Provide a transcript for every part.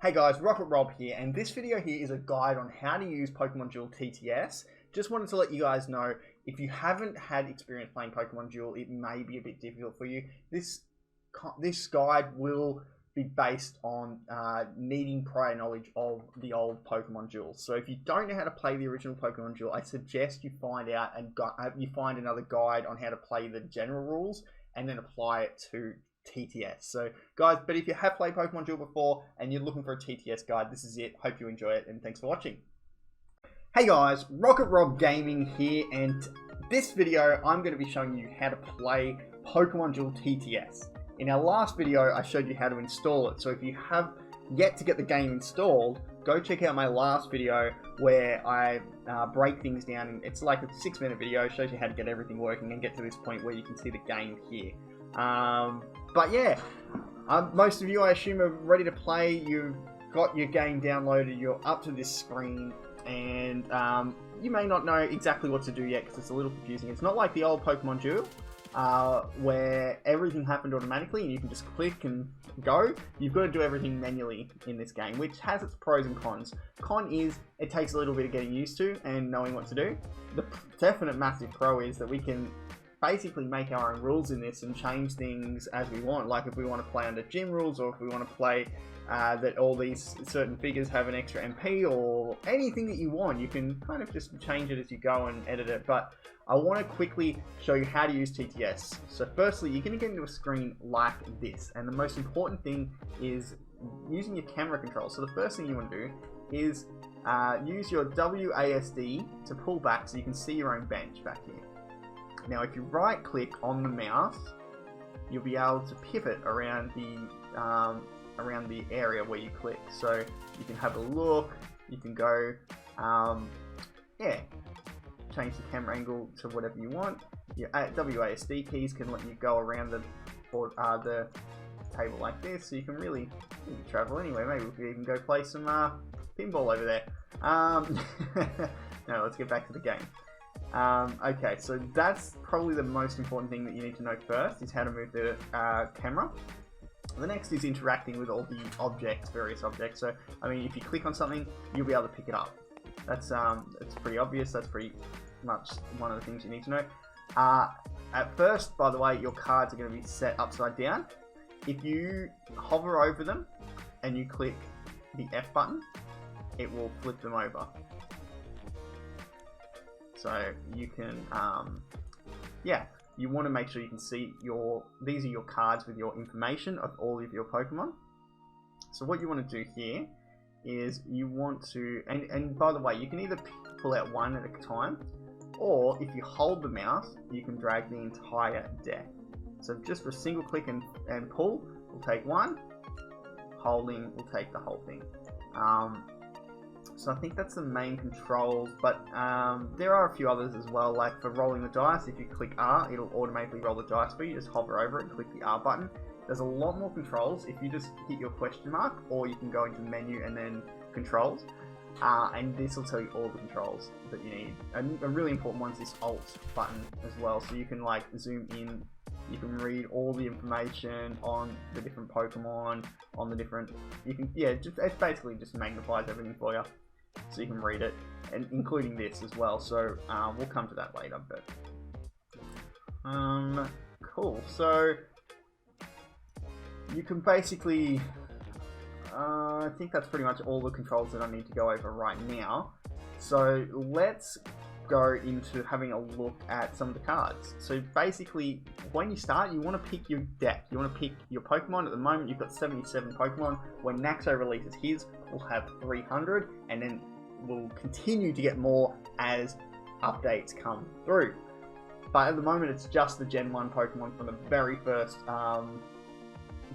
Hey guys, Rocket Rob here, and this video here is a guide on how to use Pokemon Duel TTS. Just wanted to let you guys know, if you haven't had experience playing Pokemon Duel, it may be a bit difficult for you. This guide will be based on needing prior knowledge of the old Pokemon Duel. So if you don't know how to play the original Pokemon Duel, I suggest you find out and you find another guide on how to play the general rules and then apply it to TTS. So guys, but if you have played Pokemon Duel before and you're looking for a TTS guide, this is it. Hope you enjoy it, and thanks for watching. Hey guys, Rocket Rob Gaming here, and this video I'm going to be showing you how to play Pokemon Duel TTS. In our last video I showed you how to install it, so if you have yet to get the game installed, go check out my last video where I break things down. It's like a 6-minute video, shows you how to get everything working and get to this point where you can see the game here. But yeah, most of you I assume are ready to play. You've got your game downloaded, you're up to this screen, and you may not know exactly what to do yet because it's a little confusing. It's not like the old Pokemon Duel where everything happened automatically and you can just click and go. You've got to do everything manually in this game, which has its pros and cons. Con is it takes a little bit of getting used to and knowing what to do. The definite massive pro is that we can basically make our own rules in this and change things as we want. Like if we want to play under gym rules, or if we want to play that all these certain figures have an extra MP, or anything that you want, you can kind of just change it as you go and edit it. But I want to quickly show you how to use TTS. So firstly, you're going to get into a screen like this, and the most important thing is using your camera control. So the first thing you want to do is use your WASD to pull back so you can see your own bench back here. Now if you right click on the mouse, you'll be able to pivot around the area where you click. So you can have a look, you can go, change the camera angle to whatever you want. Your WASD keys can let you go around the table like this, so you can really travel anywhere. Maybe we could even go play some pinball over there. No, let's get back to the game. Okay, so that's probably the most important thing that you need to know first, is how to move the camera. The next is interacting with all the objects, various objects. So, I mean, if you click on something, you'll be able to pick it up. That's it's pretty obvious. That's pretty much one of the things you need to know. At first, by the way, your cards are going to be set upside down. If you hover over them and you click the F button, it will flip them over. So you can, you want to make sure you can see these are your cards with your information of all of your Pokemon. So what you want to do here is you want to, and by the way, you can either pull out one at a time, or if you hold the mouse, you can drag the entire deck. So just a single click and pull will take one, holding will take the whole thing. So I think that's the main controls, but there are a few others as well, like for rolling the dice. If you click R, it'll automatically roll the dice for you. Just hover over it and click the R button. There's a lot more controls if you just hit your question mark, or you can go into menu and then controls, and this will tell you all the controls that you need. And a really important one is this Alt button as well, so you can like zoom in. You can read all the information on the different Pokemon, on the different, you can, it basically just magnifies everything for you, so you can read it, and including this as well. So we'll come to that later, but cool. So you can basically, I think that's pretty much all the controls that I need to go over right now. So let's go into having a look at some of the cards. So basically, when you start, you want to pick your deck. You want to pick your Pokemon. At the moment, you've got 77 Pokemon. When Naxo releases his, we'll have 300, and then we'll continue to get more as updates come through. But at the moment, it's just the Gen 1 Pokemon from the very first,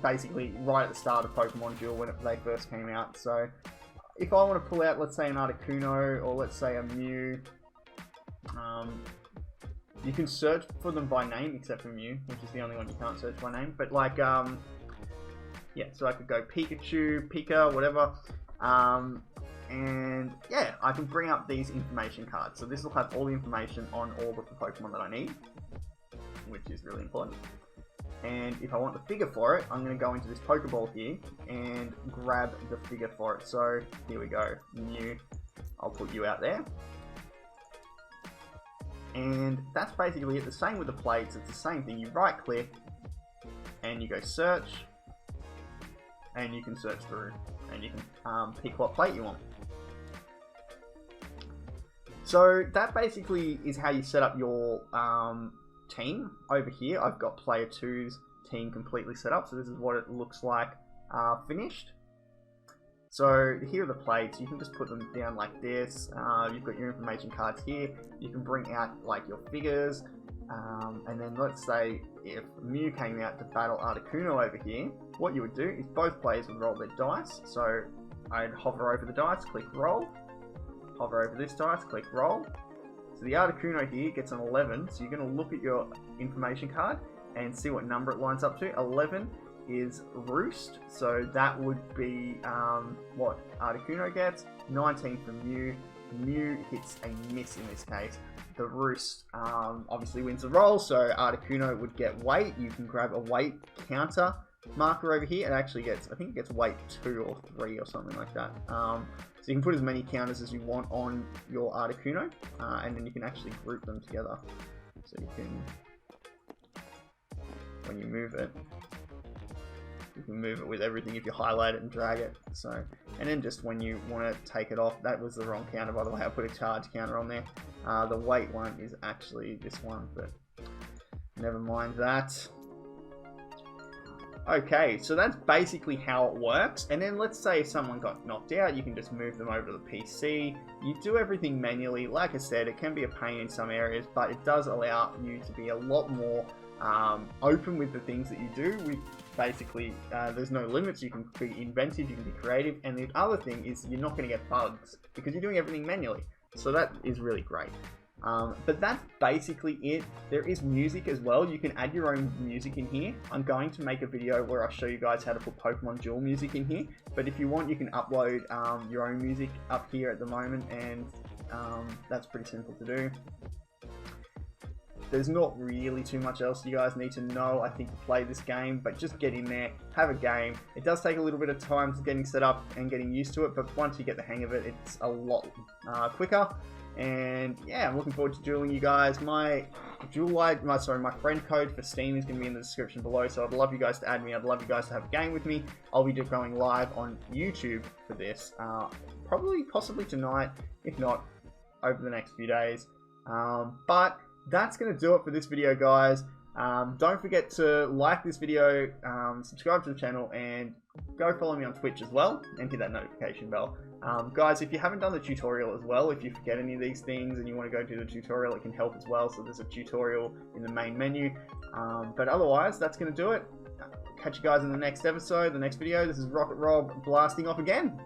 basically right at the start of Pokemon Duel when they first came out. So if I want to pull out, let's say an Articuno, or let's say a Mew, you can search for them by name, except for Mew, which is the only one you can't search by name. But like, so I could go Pikachu, Pika, whatever, and yeah, I can bring up these information cards. So this will have all the information on all of the Pokemon that I need, which is really important. And if I want the figure for it, I'm going to go into this Pokeball here and grab the figure for it. So here we go, new. I'll put you out there. And that's basically it. The same with the plates. It's the same thing. You right click and you go search, and you can search through, and you can pick what plate you want. So that basically is how you set up your team. Over here I've got player 2's team completely set up, so this is what it looks like finished. So here are the plates. You can just put them down like this. You've got your information cards here. You can bring out like your figures, and then let's say if Mew came out to battle Articuno over here, what you would do is both players would roll their dice. So I'd hover over the dice, click roll, hover over this dice, click roll. So the Articuno here gets an 11, so you're going to look at your information card and see what number it lines up to. 11 is Roost, so that would be what Articuno gets. 19 for Mew. Mew hits a miss in this case. The Roost obviously wins the roll, so Articuno would get weight. You can grab a weight counter marker over here. It actually gets, I think it gets weight 2 or 3 or something like that. So you can put as many counters as you want on your Articuno, and then you can actually group them together. So you can, when you move it, you can move it with everything if you highlight it and drag it. So, and then just when you want to take it off, that was the wrong counter by the way, I put a charge counter on there. The weight one is actually this one, but never mind that. Okay, so that's basically how it works. And then let's say if someone got knocked out, you can just move them over to the PC. You do everything manually. Like I said, it can be a pain in some areas, but it does allow you to be a lot more open with the things that you do. We basically, there's no limits. You can be inventive, you can be creative. And the other thing is you're not going to get bugs because you're doing everything manually. So that is really great. But that's basically it. There is music as well. You can add your own music in here. I'm going to make a video where I show you guys how to put Pokemon Duel music in here. But if you want, you can upload your own music up here at the moment, and that's pretty simple to do. There's not really too much else you guys need to know, I think, to play this game, but just get in there, have a game. It does take a little bit of time to getting set up and getting used to it, but once you get the hang of it, it's a lot quicker. And yeah, I'm looking forward to dueling you guys. My friend code for Steam is going to be in the description below, so I'd love you guys to add me. I'd love you guys to have a game with me. I'll be going live on YouTube for this, possibly tonight, if not over the next few days. But that's going to do it for this video, guys. Don't forget to like this video, subscribe to the channel, and go follow me on Twitch as well, and hit that notification bell. Guys, if you haven't done the tutorial as well, if you forget any of these things and you want to go do the tutorial, it can help as well. So there's a tutorial in the main menu. But otherwise, that's going to do it. Catch you guys in the next episode, the next video. This is Rocket Rob blasting off again.